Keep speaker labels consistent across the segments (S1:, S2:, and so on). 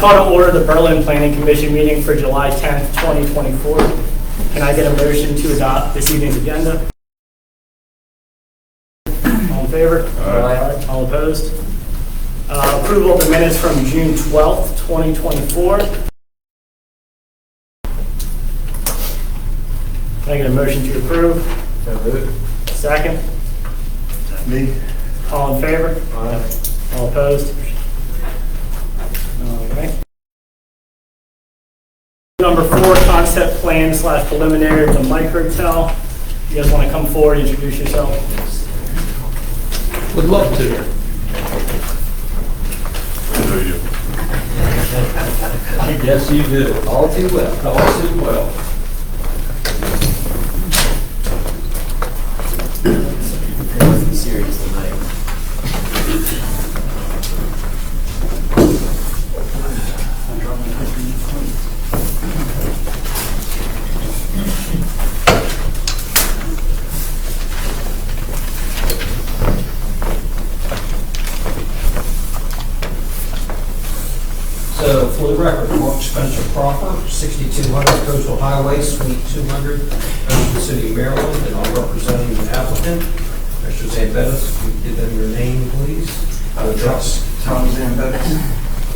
S1: call to order the Berlin Planning Commission meeting for July 10th, 2024. Can I get a motion to adopt this evening's agenda? All in favor? Aye. All opposed? Approval of the minutes from June 12th, 2024. Can I get a motion to approve?
S2: So moved.
S1: Second?
S2: Me.
S1: All in favor?
S2: Aye.
S1: All opposed? All right. Number 4, concept plan / preliminary of the Microtel. You guys want to come forward, introduce yourself?
S3: Would love to. I guess you do.
S2: All too well.
S3: All too well.
S2: Serious tonight.
S4: So, for the record, Mark Spencer Crawford, 6200 Coastal Highway, Suite 200, Ocean City, Maryland, and I'm representing the applicant. Mr. Zambetis, can you give them your name, please? Address.
S5: Tom Zambetis,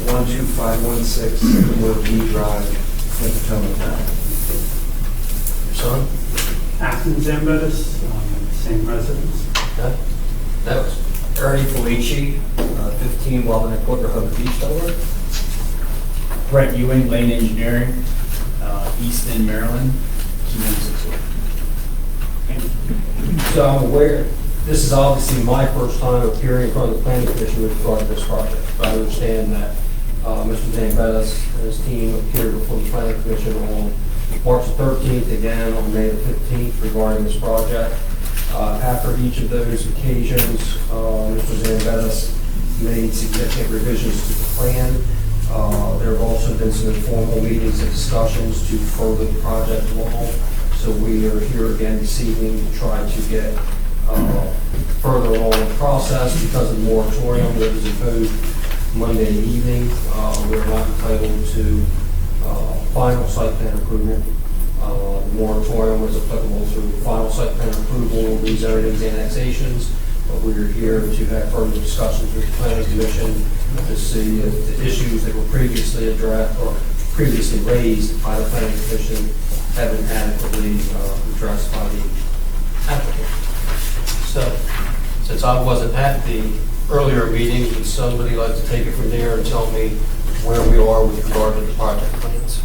S5: 12516 Sycamore View Drive, in Potomac Town.
S4: Your son?
S6: Acton Zambetis, same residence.
S4: Okay. That was Ernie Felici, 15 Walnut Quarter Home Beach, Delaware.
S7: Brett Ewing, Lane Engineering, Easton, Maryland, 2162.
S4: So I'm aware, this is obviously my first time appearing in front of the planning commission with regard to this project. But I understand that Mr. Zambetis and his team appeared before the planning commission on March 13th, again on May the 15th regarding this project. After each of those occasions, Mr. Zambetis made significant revisions to the plan. There have also been some informal meetings and discussions to further the project along. So we are here again this evening to try to get further along the process because of the moratorium that was imposed Monday evening. We're not entitled to final site plan approval. The moratorium was applicable to final site plan approval, rezonings, annexations. But we're here to have further discussions with the planning commission to see if the issues that were previously addressed or previously raised by the planning commission have been adequately addressed by the applicant. So, since I wasn't at the earlier meeting, would somebody like to take it from there and tell me where we are with regard to the project plans?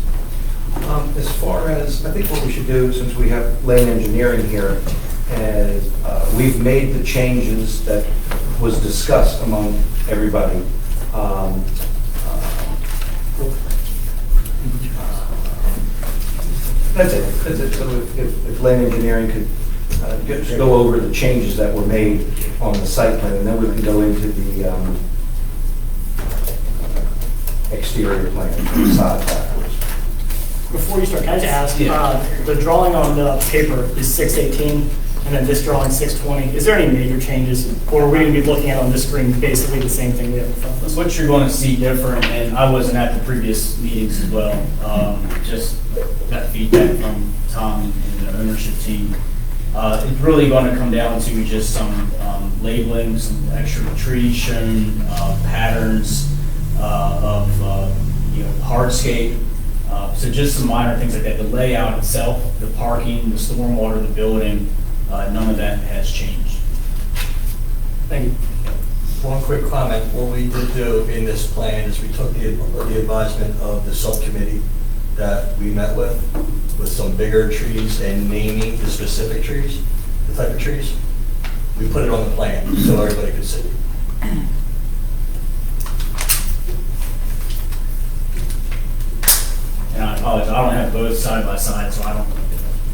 S5: As far as, I think what we should do, since we have Lane Engineering here, is we've made the changes that was discussed among everybody. That's it. That's it. So if Lane Engineering could just go over the changes that were made on the site plan, and then we can go into the exterior plan, facade backwards.
S1: Before you start, can I just ask, the drawing on the paper is 618, and then this drawing 620. Is there any major changes, or are we going to be looking at on this screen basically the same thing we have in front of us?
S7: What you're going to see different, and I wasn't at the previous meetings as well, just got feedback from Tom and the ownership team. It's really going to come down to just some labeling, some extra trees shown, patterns of hardscape. So just some minor things like that. The layout itself, the parking, the stormwater, the building, none of that has changed.
S1: Thank you.
S8: One quick comment. What we did do in this plan is we took the advisement of the subcommittee that we met with some bigger trees and naming the specific trees, the type of trees. We put it on the plan so everybody could see.
S7: And I apologize, I don't have both side by side, so I don't.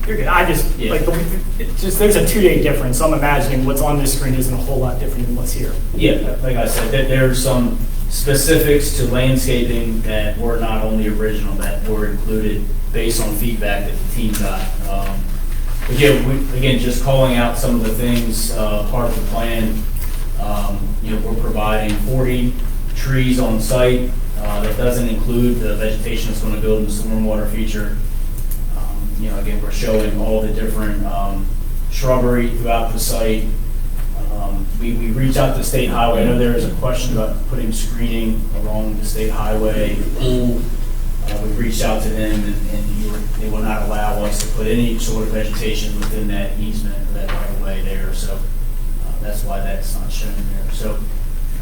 S1: You're good. I just, there's a 2-day difference, so I'm imagining what's on this screen isn't a whole lot different than what's here.
S7: Yeah, like I said, there's some specifics to landscaping that were not on the original, that were included based on feedback that the team got. Again, just calling out some of the things, part of the plan, we're providing 40 trees on site. That doesn't include the vegetation that's going to build in the stormwater feature. Again, we're showing all the different shrubbery throughout the site. We reached out to State Highway. I know there is a question about putting screening along the State Highway pool. We reached out to them, and they will not allow us to put any sort of vegetation within that easement or that right of way there. So that's why that's not shown there. So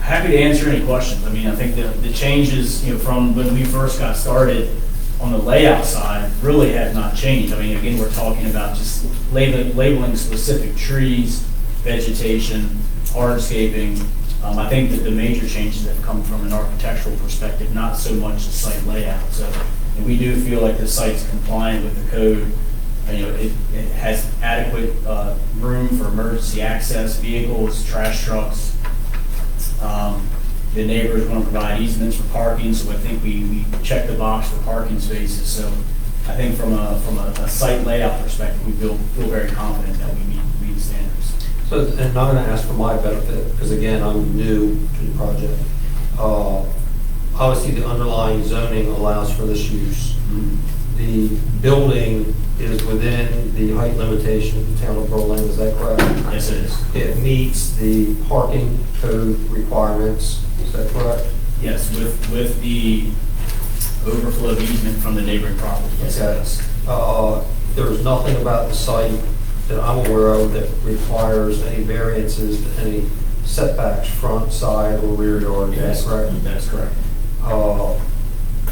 S7: happy to answer any questions. I mean, I think the changes, from when we first got started on the layout side really have not changed. I mean, again, we're talking about just labeling specific trees, vegetation, hardscaping. I think that the major changes have come from an architectural perspective, not so much the site layout. So we do feel like the site's compliant with the code. It has adequate room for emergency access vehicles, trash trucks. The neighbors want to provide easements for parking, so I think we check the box for parking spaces. So I think from a site layout perspective, we feel very confident that we meet the standards.
S4: So, and I'm going to ask for my benefit, because again, I'm new to the project. Obviously, the underlying zoning allows for this use. The building is within the height limitation of the town of Berlin, is that correct?
S7: Yes, it is.
S4: It meets the parking code requirements, is that correct?
S7: Yes, with the overflow easement from the neighboring property. Yes, it is.
S4: There's nothing about the site that I'm aware of that requires any variances to any setbacks, front, side, or rear yard, is that correct?
S7: That's correct.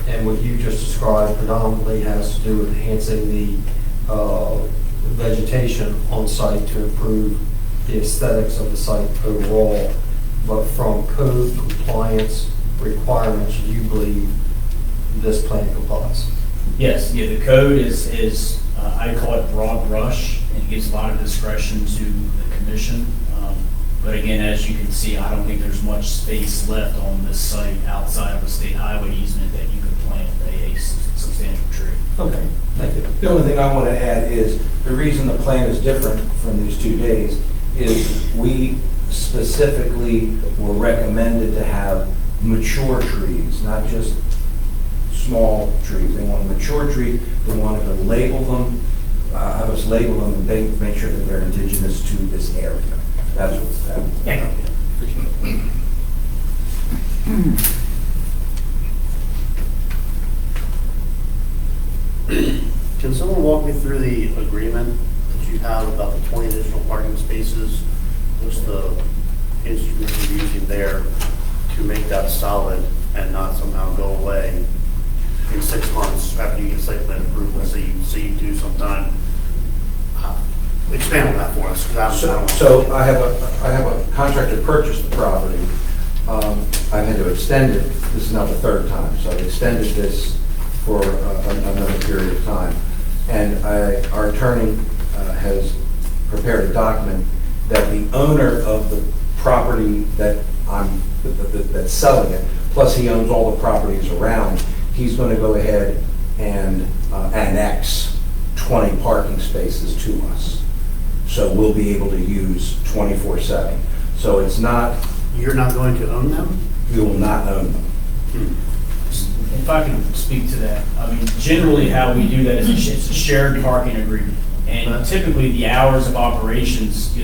S4: And what you just described predominantly has to do with enhancing the vegetation on site to improve the aesthetics of the site overall. But from code compliance requirements, you believe this plan complies?
S7: Yes, the code is I call it broad brush, and it gives a lot of discretion to the commission. But again, as you can see, I don't think there's much space left on this site outside of a state highway easement that you could plant a substantial tree.
S4: Okay, thank you.
S5: The only thing I want to add is, the reason the plan is different from these 2 days is we specifically were recommended to have mature trees, not just small trees. They wanted mature trees, they wanted to label them, have us label them and make sure that they're indigenous to this area. That's what's happening.
S1: Thank you.
S9: Can someone walk me through the agreement that you have about the 20 additional parking spaces? What's the instrument you're using there to make that solid and not somehow go away in 6 months after you get site plan approval? So you do sometime. Expand on that for us. 'Cause I don't
S5: So I have a contractor purchase the property. I had to extend it. This is now the 3rd time, so I've extended this for another period of time. And our attorney has prepared a document that the owner of the property that's selling it, plus he owns all the properties around, he's going to go ahead and annex 20 parking spaces to us. So we'll be able to use 24/7. So it's not,
S9: You're not going to own them?
S5: we will not own them.
S7: If I can speak to that, I mean, generally how we do that is it's a shared parking agreement. And typically the hours of operations,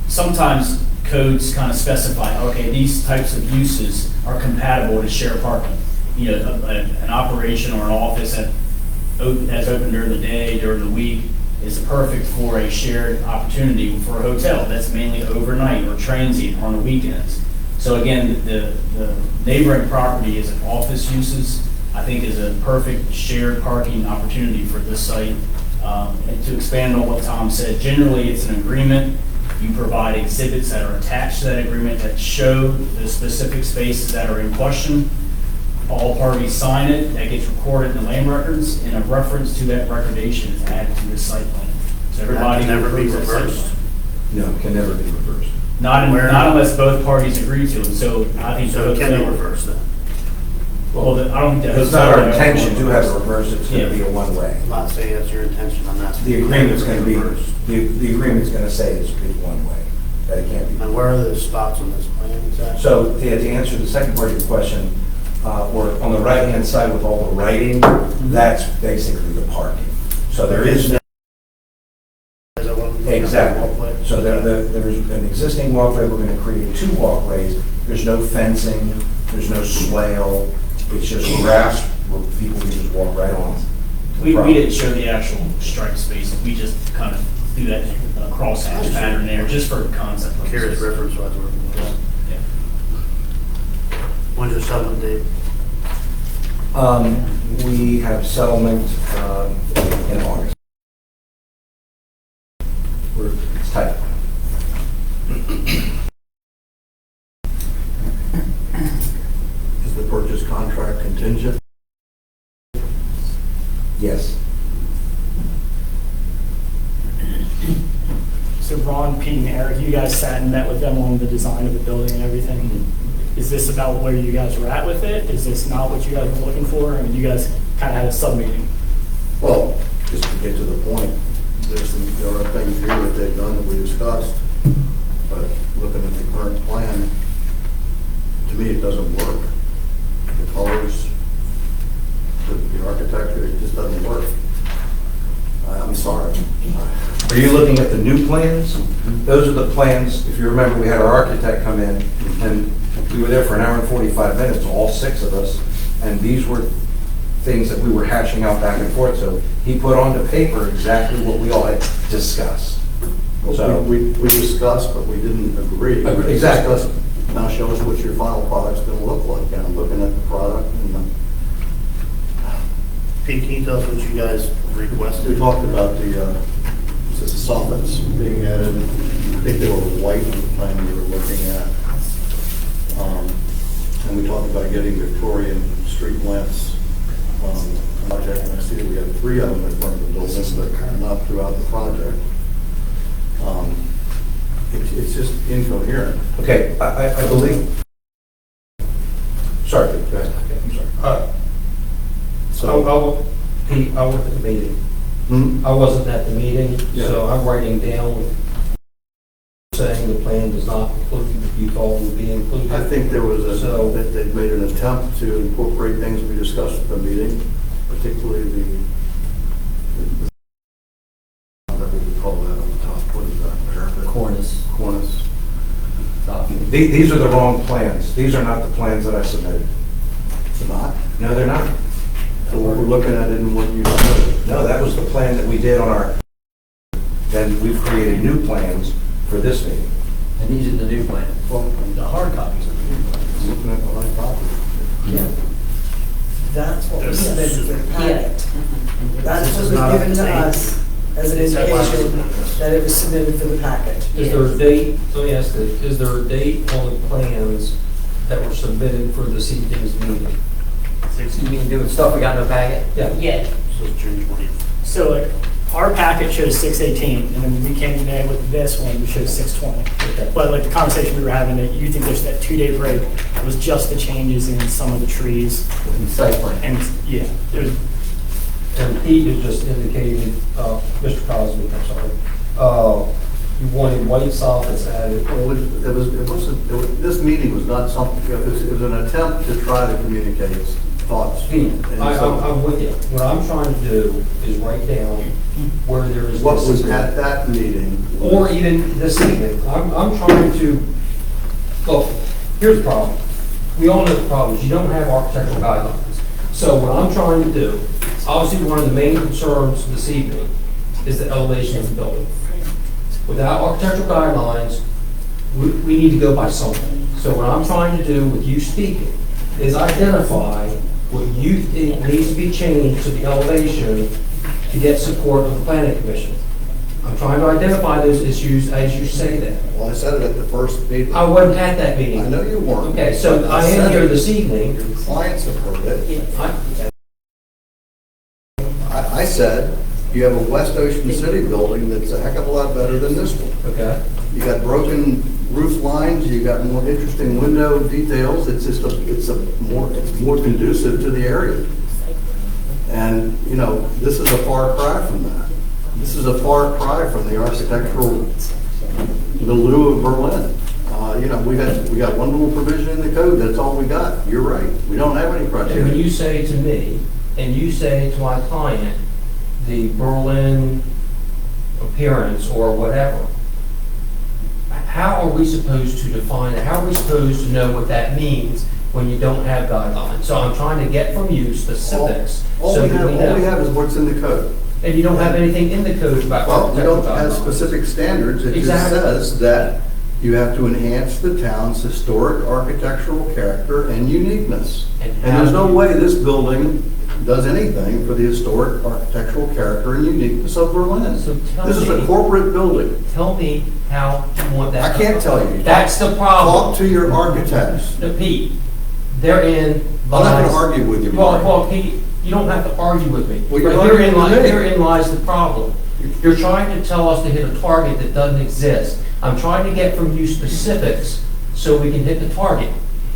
S7: sometimes codes kind of specify, okay, these types of uses are compatible to share parking. An operation or an office that's open during the day, during the week, is perfect for a shared opportunity for a hotel that's mainly overnight or transient on the weekends. So again, the neighboring property is an office uses, I think is a perfect shared parking opportunity for this site. And to expand on what Tom said, generally it's an agreement. You provide exhibits that are attached to that agreement that show the specific spaces that are in question. All parties sign it, that gets recorded in the land records, and a reference to that recordation is added to the site plan. So everybody
S9: That can never be
S7: approves that site
S9: reversed.
S7: plan.
S5: No, it can never be reversed.
S7: Not unless both parties agree to it, so I think.
S9: So it can be reversed then?
S7: Well, I don't think that.
S5: It's not our intention to have it reversed, it's going to be a one-way.
S9: I'm not saying that's your intention, I'm not.
S5: The agreement's going to be, the agreement's going to say it's one way. that it can't be.
S9: And where are those spots on this plan exactly?
S5: So to answer the second part of your question, or on the right-hand side with all the writing, that's basically the parking. So there is no.
S9: Is that what I'm looking at,
S5: Exactly.
S9: walkway?
S5: So there's an existing walkway, we're going to create 2 walkways. There's no fencing, there's no swale, it's just grass where people can just walk right on.
S7: We didn't show the actual strike spaces, we just kind of threw that crosshatch pattern there, just for concept
S9: Curious
S7: purposes.
S9: reference, what I was working with.
S7: Yeah.
S9: When's your settlement date?
S5: We have settlement in August. It's tight.
S2: Is the purchase contract contingent?
S5: Yes.
S1: So Ron, Pete, and Eric, you guys sat and met with them on the design of the building and everything. Is this about where you guys were at with it? Is this not what you guys were looking for? I mean, you guys kind of had a sub-meeting.
S2: Well, just to get to the point, there are things here that they've done that we discussed, but looking at the current plan, to me, it doesn't work. The colors, the architecture, it just doesn't work. I'm sorry.
S5: Are you looking at the new plans? Those are the plans, if you remember, we had our architect come in, and we were there for an hour and 45 minutes, all 6 of us, and these were things that we were hashing out back and forth, so he put onto paper exactly what we all had discussed. So,
S2: We discussed, but we didn't agree.
S5: Exactly.
S2: Now show us what your final product's gonna look like, and I'm looking at the product, and
S9: Pete, can you tell us what you guys
S2: we
S9: requested?
S2: talked about the soffits being added. I think they were white on the plan we were looking at. And we talked about getting Victorian street lamps project, and I see that we have 3 of them in front of the building, but not throughout the project. It's just incoherent.
S5: okay, I believe, sorry, go ahead. I'm sorry.
S2: So,
S4: Pete, I wasn't at the meeting. I wasn't at the meeting, so I'm writing down saying the plan does not include what you thought would be included.
S2: I think there was
S4: So-
S2: that they've made an attempt to incorporate things we discussed at the meeting, particularly the that we would call that on the top, what is that? Parapet?
S7: Cornice.
S2: Cornice.
S5: These are the wrong plans. These are not the plans that I submitted.
S2: It's not.
S5: No, they're not.
S2: So what we're looking at isn't what you submitted.
S5: No, that was the plan that we did on our, then we've created new plans for this meeting.
S3: And these are the new plans.
S2: Well,
S7: The hard copies are
S2: I'm looking at the right copy.
S10: That's what was submitted to the packet. That's
S9: This
S10: what
S9: is
S10: was
S9: not
S10: given
S9: up to
S10: to
S9: date.
S10: us as an indication that it was submitted for the packet.
S4: Is there a date, let me ask this, is there a date on the plans that were submitted for this evening's meeting?
S3: You mean doing stuff we got in the packet?
S4: Yeah.
S9: So it's June 20th.
S1: So like, our packet shows 6/18, and then we came today with this one, we showed 6/20. But like the conversation we were having, that you think there's that 2-day break, was just the changes in some of the trees,
S3: In site plan.
S1: and, yeah, there's,
S4: And Pete had just indicated, Mr. Cosby, I'm sorry, you wanted white soffits added.
S2: Well, this meeting was not something, it was an attempt to try to communicate thoughts.
S4: Pete,
S2: And so
S4: I'm with you. What I'm trying to do is write down where there is
S2: what was at
S4: disagreement.
S2: that meeting.
S4: Or even this evening. I'm trying to, look, here's the problem. We all know the problem is you don't have architectural guidelines. So what I'm trying to do, obviously one of the main concerns this evening is the elevation of the building. Without architectural guidelines, we need to go by something. So what I'm trying to do with you speaking is identify what you think needs to be changed to the elevation to get support of the planning commission. I'm trying to identify those issues as you say that.
S2: Well, I said it at the first meeting.
S4: I wasn't at that meeting.
S2: I know you weren't.
S4: Okay, so I am here this evening.
S2: Your clients have heard it.
S4: I-
S2: I said, you have a West Ocean City building that's a heck of a lot better than this one.
S4: Okay.
S2: You got broken roof lines, you got more interesting window details, it's more conducive to the area. And, you know, this is a far cry from that. This is a far cry from the architectural, the lieu of Berlin. You know, we got one little provision in the code, that's all we got. You're right, we don't have any
S4: And when
S2: criteria.
S4: you say to me, and you say to my client, the Berlin appearance or whatever, how are we supposed to define it? How are we supposed to know what that means when you don't have guidelines? So I'm trying to get from you specifics.
S2: All
S4: so
S2: we
S4: that
S2: have,
S4: we
S2: all we
S4: know.
S2: have is what's in the code.
S4: And you don't have anything in the code about
S2: Well, we
S4: architectural
S2: don't have
S4: guidelines.
S2: specific standards, it just
S4: Exactly.
S2: says that you have to enhance the town's historic architectural character and uniqueness.
S4: And
S2: And
S4: how
S2: there's no
S4: do you-
S2: way this building does anything for the historic architectural character and uniqueness of Berlin.
S4: So tell
S2: This is a
S4: me-
S2: corporate building.
S4: Tell me how you want that.
S2: I can't tell you.
S4: That's the problem.
S2: Talk to your architects.
S4: No, Pete, therein
S2: I'm not
S4: lies.
S2: gonna argue with you,
S4: Well,
S2: Mark.
S4: well, Pete, you don't have to argue with me.
S2: Well, you're
S4: But
S2: arguing with me.
S4: herein lies the problem. You're trying to tell us to hit a target that doesn't exist. I'm trying to get from you specifics so we can hit the target.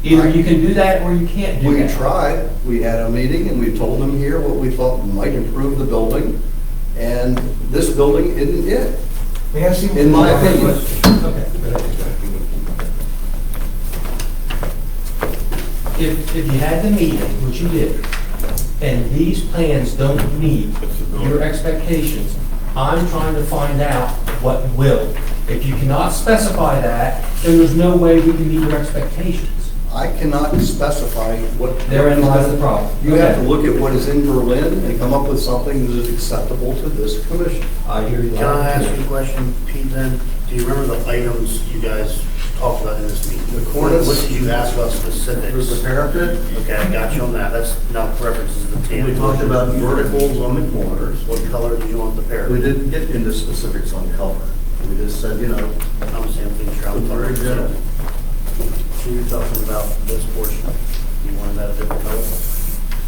S4: Either you can do that or you can't do
S2: We
S4: that.
S2: tried, we had a meeting and we told them here what we thought might improve the building, and this building isn't it,
S5: May I see-
S2: in my opinion.
S4: Okay. If you had the meeting, which you did, and these plans don't meet your expectations, I'm trying to find out what will. If you cannot specify that, then there's no way we can meet your expectations.
S2: I cannot specify what.
S4: Therein lies the problem.
S2: You have to
S4: Okay.
S2: look at what is in Berlin and come up with something that is acceptable to this commission.
S4: I hear you.
S9: Can I ask you a question, Pete, then? Do you remember the items you guys talked about in this meeting?
S2: The cornice.
S9: What did you ask about
S2: There's the
S9: specifics?
S2: parapet.
S9: Okay, I got you on that. That's now references the tan.
S2: We talked about verticals on the corners.
S9: What color did you want the
S2: We
S9: parapet?
S2: didn't get into specifics on color. We just said, you know,
S9: I'm saying things around
S2: very general.
S9: So you're talking about this portion. You wanted that a different color?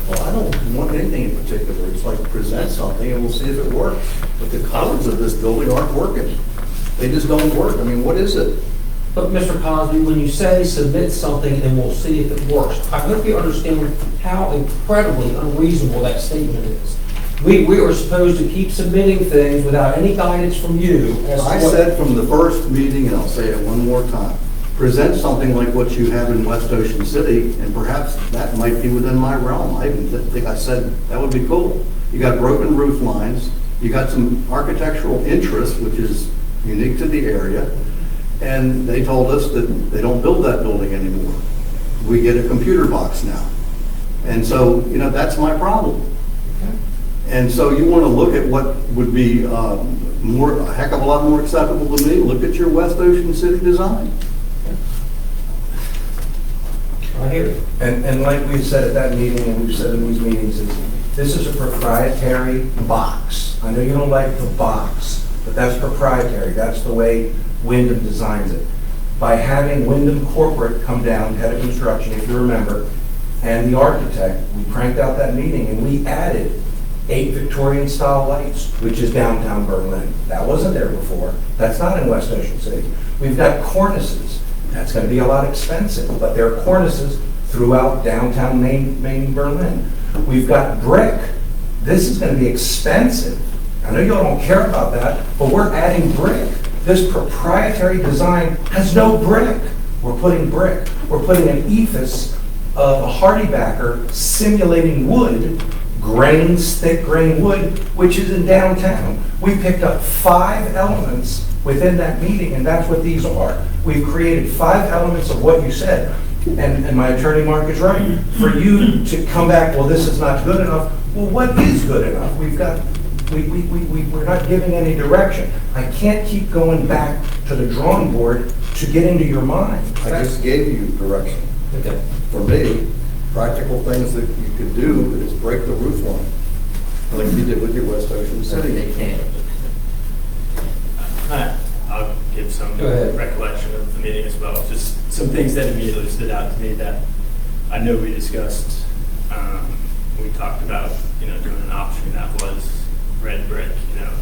S2: Well, I don't want anything in particular. It's like present something and we'll see if it works. But the colors of this building aren't working. They just don't work. I mean, what is it?
S4: But Mr. Cosby, when you say submit something and we'll see if it works, I hope you understand how incredibly unreasonable that statement is. We are supposed to keep submitting things without any guidance from you. as to
S2: I
S4: what-
S2: said from the first meeting, and I'll say it one more time, present something like what you have in West Ocean City, and perhaps that might be within my realm. I even think I said that would be cool. You got broken roof lines, you got some architectural interest, which is unique to the area, and they told us that they don't build that building anymore. We get a computer box now. And so, you know, that's my problem. And so you want to look at what would be a heck of a lot more acceptable to me, look at your West Ocean City design.
S4: I hear you.
S5: And like we said at that meeting, and we've said in these meetings, is this is a proprietary box. I know you don't like the box, but that's proprietary. That's the way Wyndham designs it. By having Wyndham Corporate come down, head of construction, if you remember, and the architect, we cranked out that meeting and we added 8 Victorian-style lights, which is downtown Berlin. That wasn't there before. That's not in West Ocean City. We've got cornices. That's going to be a lot expensive, but there are cornices throughout downtown main Berlin. We've got brick. This is going to be expensive. I know y'all don't care about that, but we're adding brick. This proprietary design has no brick. We're putting brick. We're putting an ethos of a Hardybacker simulating wood, grains, thick grain wood, which is in downtown. We picked up 5 elements within that meeting, and that's what these are. We've created 5 elements of what you said. And my attorney, Mark, is right. For you to come back, well, this is not good enough. Well, what is good enough? We're not giving any direction. I can't keep going back to the drawing board to get into your mind.
S2: I just gave you direction.
S4: Okay.
S2: For me, practical things that you could do is break the roof line, like you did with your West Ocean City.
S3: They can't.
S1: I'll give some
S4: Go ahead.
S1: recollection of the meeting as well. Just some things that immediately stood out to me that I know we discussed. We talked about, doing an option that was red brick.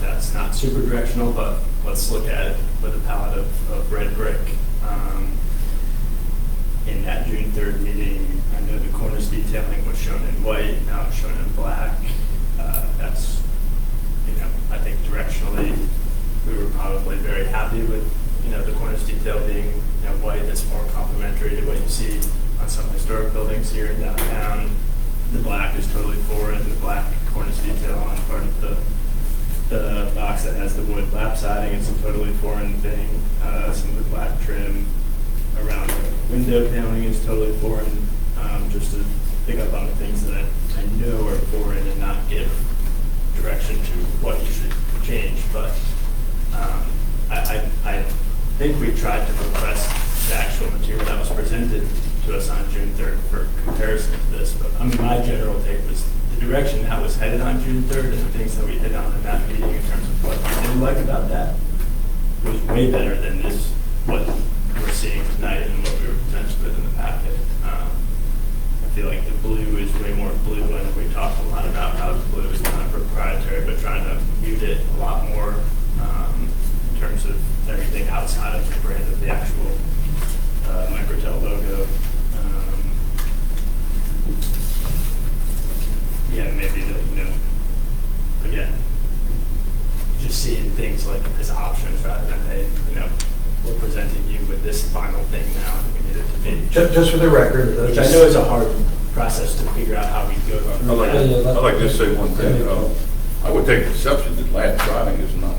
S1: That's not super directional, but let's look at it with a palette of red brick. In that June 3rd meeting, I know the cornice detailing was shown in white, now it's shown in black. That's, I think directionally, we were probably very happy with
S11: the cornice detail being, white, that's more complementary to what you see on some historic buildings here in downtown. The black is totally foreign, the black cornice detail on part of the box that has the wood lap siding is a totally foreign thing. Some of the black trim around the window paneling is totally foreign, just to pick up on the things that I know are foreign and not give direction to what you should change. But I think we tried to request the actual material that was presented to us on June 3rd for comparison to this. But I mean, my general take was the direction that was headed on June 3rd and the things that we hit on in that meeting in terms of what we didn't like about that was way better than this, what we're seeing tonight and what we were presented with in the packet. I feel like the blue is way more blue, and we talked a lot about how the blue is kind of proprietary, but trying to mute it a lot more in terms of everything outside of the brand of the actual Microtel logo. Yeah, maybe again, just seeing things like as options rather than, hey, we're presenting you with this final thing now, and we need it to be.
S5: Just for the record.
S11: Which I know is a hard process to figure out how we go through that.
S12: I'd like to say one thing. I would take exception that lap siding is not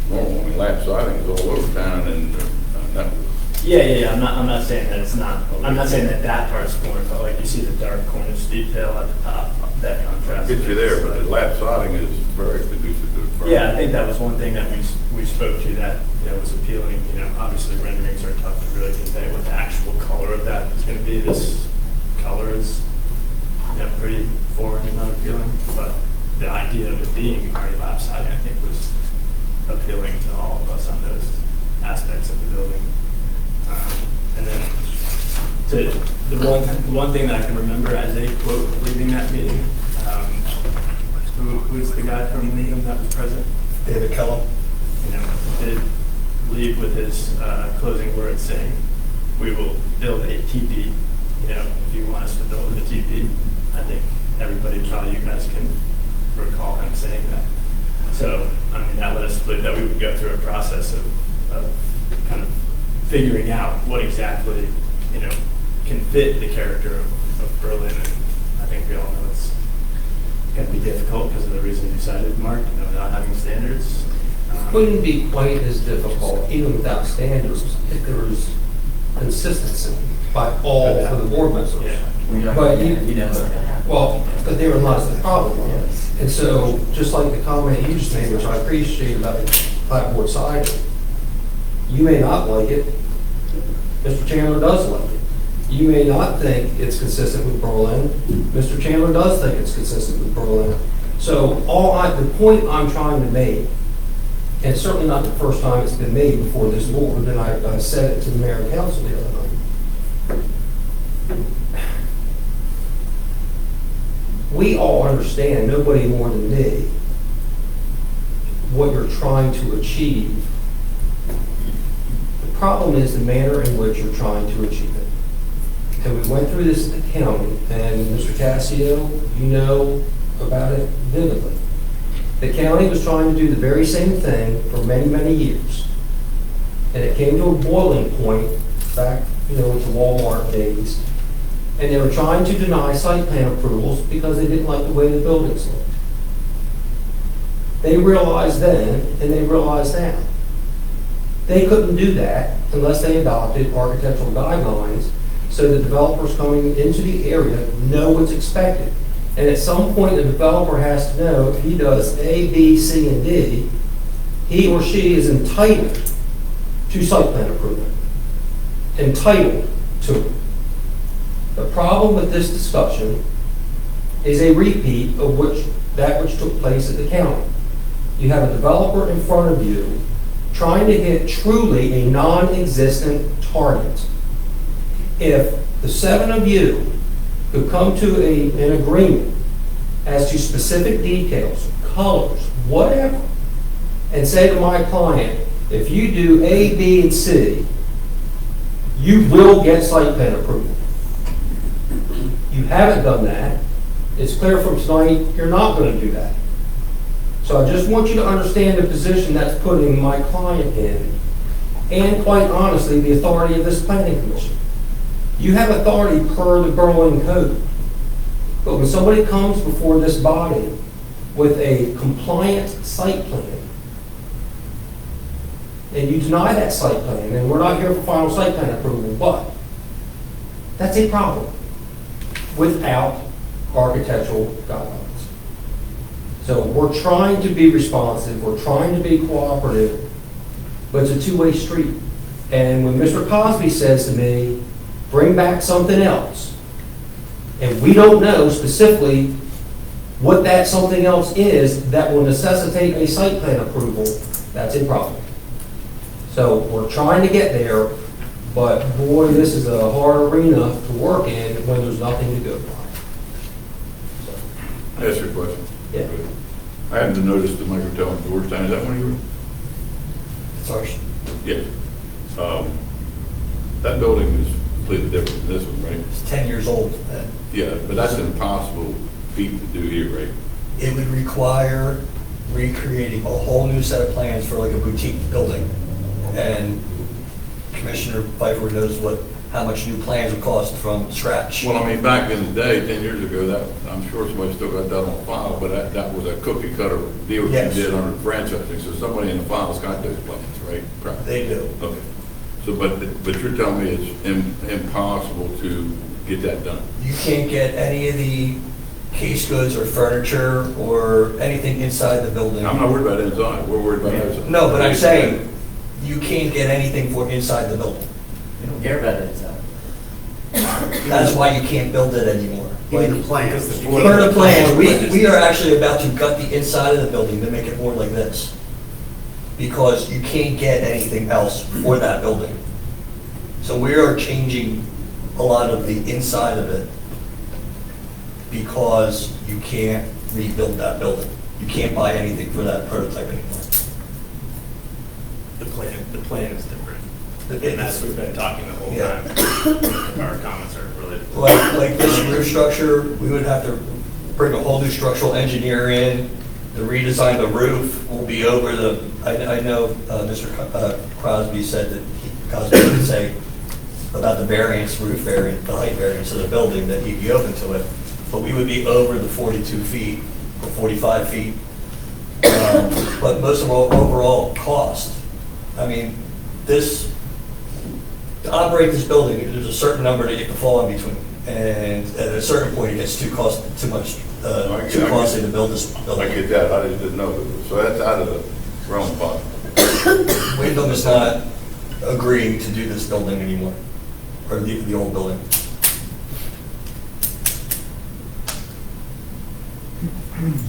S12: normal. I mean, lap siding is all over town, and that.
S11: Yeah. I'm not saying that it's not. I'm not saying that part's foreign, but like you see the dark cornice detail at the top, that contrast.
S12: Gets you there, but the lap siding is very conducive to the.
S11: Yeah, I think that was one thing that we spoke to that was appealing. Obviously renderings are tough to really convey what the actual color of that is going to be. This color is pretty foreign and not appealing, but the idea of it being already lap siding, I think, was appealing to all of us on those aspects of the building. And then the one thing that I can remember as a quote leaving that meeting, who's the guy from Needham that was present?
S8: David Kellum.
S11: Did leave with his closing words saying, "We will build a teepee, if you want us to build a teepee." I think everybody, probably you guys can recall him saying that. So, I mean, that led us to believe that we would go through a process of kind of figuring out what exactly, can fit the character of Berlin. And I think we all know it's going to be difficult because of the reason you cited, Mark, not having standards.
S4: Wouldn't be quite as difficult, even without standards, if there was consistency by all of the board members.
S11: Yeah.
S4: But but therein lies the problem. And so, just like the comment you just made, which I appreciate about the clapboard siding, you may not like it. Mr. Chandler does like it. You may not think it's consistent with Berlin. Mr. Chandler does think it's consistent with Berlin. So the point I'm trying to make, and it's certainly not the first time it's been made before this board, and I said it to the mayor and council the other night. We all understand, nobody more than me, what you're trying to achieve. The problem is the manner in which you're trying to achieve it. And we went through this at the county, and Mr. Cassio, you know about it vividly. The county was trying to do the very same thing for many, many years. And it came to a boiling point back, to Walmart days. And they were trying to deny site plan approvals because they didn't like the way the buildings looked. They realized then, and they realize now, they couldn't do that unless they adopted architectural guidelines so the developers coming into the area know what's expected. And at some point, the developer has to know if he does A, B, C, and D, he or she is entitled to site plan approval. Entitled to it. The problem with this discussion is a repeat of that which took place at the county. You have a developer in front of you trying to hit truly a non-existent target. If the 7 of you could come to an agreement as to specific details, colors, whatever, and say to my client, if you do A, B, and C, you will get site plan approval. You haven't done that. It's clear from tonight you're not going to do that. So I just want you to understand the position that's putting my client in and quite honestly, the authority of this planning commission. You have authority per the Berlin Code. But when somebody comes before this body with a compliant site plan, and you deny that site plan, and we're not here for final site plan approval, but that's a problem without architectural guidelines. So we're trying to be responsive, we're trying to be cooperative, but it's a two-way street. And when Mr. Cosby says to me, bring back something else, and we don't know specifically what that something else is that will necessitate a site plan approval, that's a problem. So we're trying to get there, but boy, this is a hard arena to work in when there's nothing to go by.
S12: I ask you a question.
S4: Yeah.
S12: I happened to notice the microtel in Georgetown, is that one of yours?
S8: It's ours.
S12: Yes. That building is completely different than this one, right?
S8: It's 10 years old.
S12: Yeah, but that's an impossible feat to do here, right?
S8: It would require recreating a whole new set of plans for like a boutique building. And Commissioner Pfeiffer knows how much new plans would cost from scratch.
S12: Well, I mean, back in the day, 10 years ago, that, I'm sure somebody still got that on file, but that was a cookie cutter deal that
S8: Yes.
S12: you did under franchising. So somebody in the file's got those plans, right? Correct.
S8: They do.
S12: Okay. So, but you're telling me it's impossible to get that done?
S8: You can't get any of the case goods or furniture or anything inside the building.
S12: I'm not worried about inside, we're worried about outside.
S8: No, but I'm saying, you can't get anything for inside the building.
S3: You don't care about it inside.
S8: That's why you can't build it anymore.
S9: Even the plans.
S8: Per the plan, we are actually about to gut the inside of the building to make it more like this. Because you can't get anything else for that building. So we are changing a lot of the inside of it because you can't rebuild that building. You can't buy anything for that prototype anymore.
S11: The plan is different.
S8: It-
S11: And that's, we've been talking the whole
S8: Yeah.
S11: time. Our comments are related.
S8: Like this roof structure, we would have to bring a whole new structural engineer in, to redesign the roof, will be over the, I know Mr. Crosby said that Cosby would say about the variance, roof variance, the height variance of the building, that he'd be open to it, but we would be over the 42 feet or 45 feet. But most of all, overall cost, I mean, to operate this building, there's a certain number that you can fall in between. And at a certain point, it gets too costly to build this
S12: I
S8: building.
S12: get that, I just didn't know. So that's out of the realm of possibility.
S8: Wyndham is not agreeing to do this building anymore, or the old building.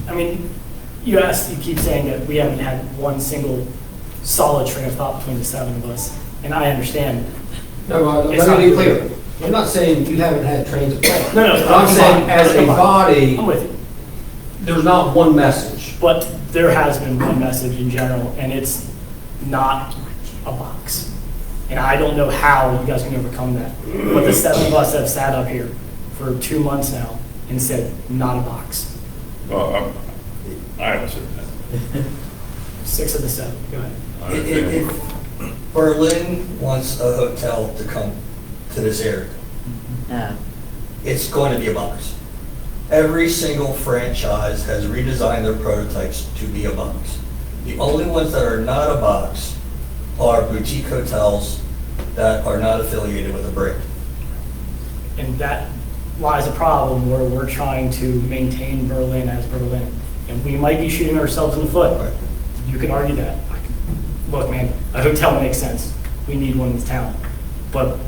S1: I mean, you keep saying that we haven't had one single solid train of thought between the seven of us, and I understand.
S4: No,
S1: It's
S4: let me be
S1: not-
S4: clear. I'm not saying you haven't had trains of thought.
S1: No,
S4: I'm saying as a body,
S1: I'm with you.
S4: there's not one message.
S1: But there has been one message in general, and it's not a box. And I don't know how you guys can overcome that. But the seven of us have sat up here for 2 months now and said, not a box.
S12: Well, I haven't said that.
S1: 6 of the 7, go ahead.
S12: I understand.
S8: If Berlin wants a hotel to come to this area, it's going to be a box. Every single franchise has redesigned their prototypes to be a box. The only ones that are not a box are boutique hotels that are not affiliated with a brand.
S1: And that lies a problem where we're trying to maintain Berlin as Berlin. And we might be shooting ourselves in the foot. You can argue that. Look, man, a hotel makes sense. We need one in this town. But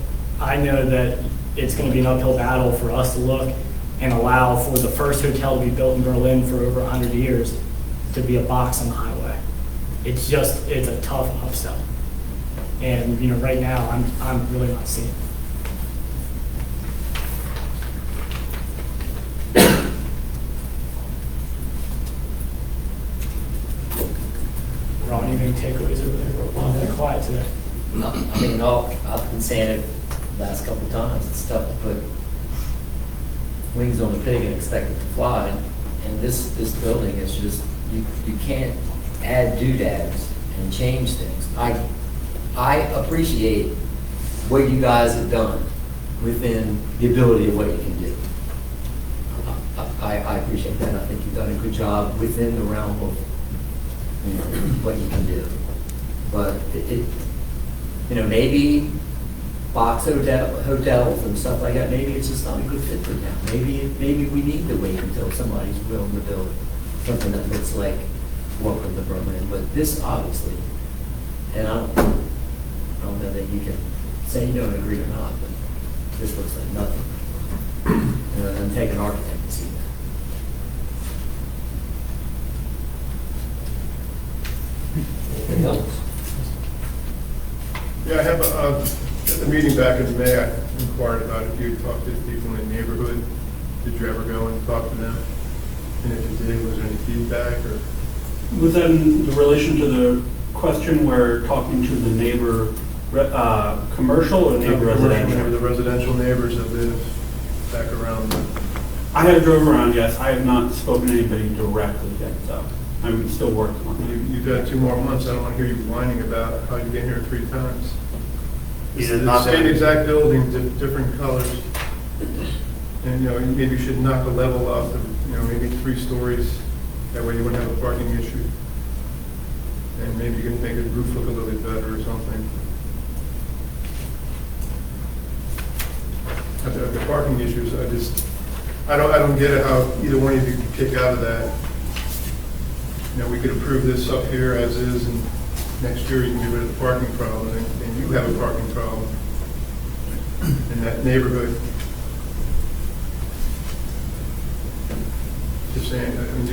S1: I know that it's going to be an uphill battle for us to look and allow for the first hotel to be built in Berlin for over 100 years to be a box on the highway. It's a tough upsell. And, right now, I'm really not seeing it. Ron, any takeaways over there? We're very quiet today.
S3: No, I mean, I've been saying it the last couple of times, it's tough to put wings on a pig and expect it to fly. And this building is just, you can't add doodads and change things. I appreciate what you guys have done within the ability of what you can do. I appreciate that. I think you've done a good job within the realm of, you know, what you can do. But it you know, maybe box hotels and stuff like that, maybe it's just not a good fit for now. Maybe we need to wait until somebody's willing to build something that looks like Welcome to Berlin. But this obviously, and I don't know that you can say you don't agree or not, but this looks like nothing. You know, and take an architect to see that. Anything else?
S13: Yeah, I have, at the meeting back in May, I inquired about if you talked to people in the neighborhood. Did you ever go and talk to them? And if you did, was there any feedback or?
S6: Within the relation to the question, we're talking to the neighbor, commercial or neighbor residential?
S13: The residential neighbors that live back around.
S6: I have drove around, yes. I have not spoken to anybody directly yet, so I'm still working on it.
S13: You've got 2 more months. I don't want to hear you whining about how you get here 3 times.
S9: Is
S13: It's
S9: it not
S13: the same
S9: that-
S13: exact building, different colors. And, you know, you maybe should knock the level off, you know, maybe 3 stories. That way you wouldn't have a parking issue. And maybe you can make the roof look a little bit better or something. The parking issues, I don't get it how either one of you can kick out of that. You know, we could approve this up here as is, and next year you can get rid of the parking problem, and you have a parking problem in that neighborhood. Just saying, I mean,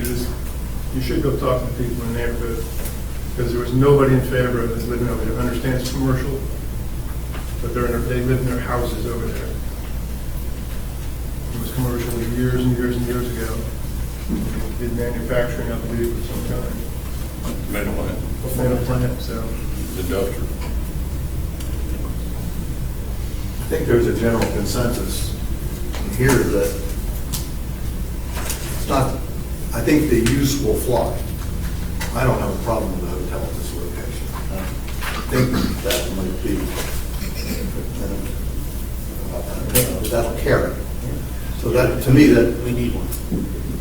S13: you should go talk to people in the neighborhood, because there was nobody in favor of this living over there. I understand it's commercial, but they live in their houses over there. It was commercial years and years and years ago. They did manufacturing, I believe, of some kind.
S12: Metal plant,
S13: Metal plant, so.
S12: industrial.
S2: I think there's a general consensus here that it's not, I think the use will fly. I don't have a problem with the hotel at this location. I think that might be, that'll carry. So that, to me, that
S9: We need one.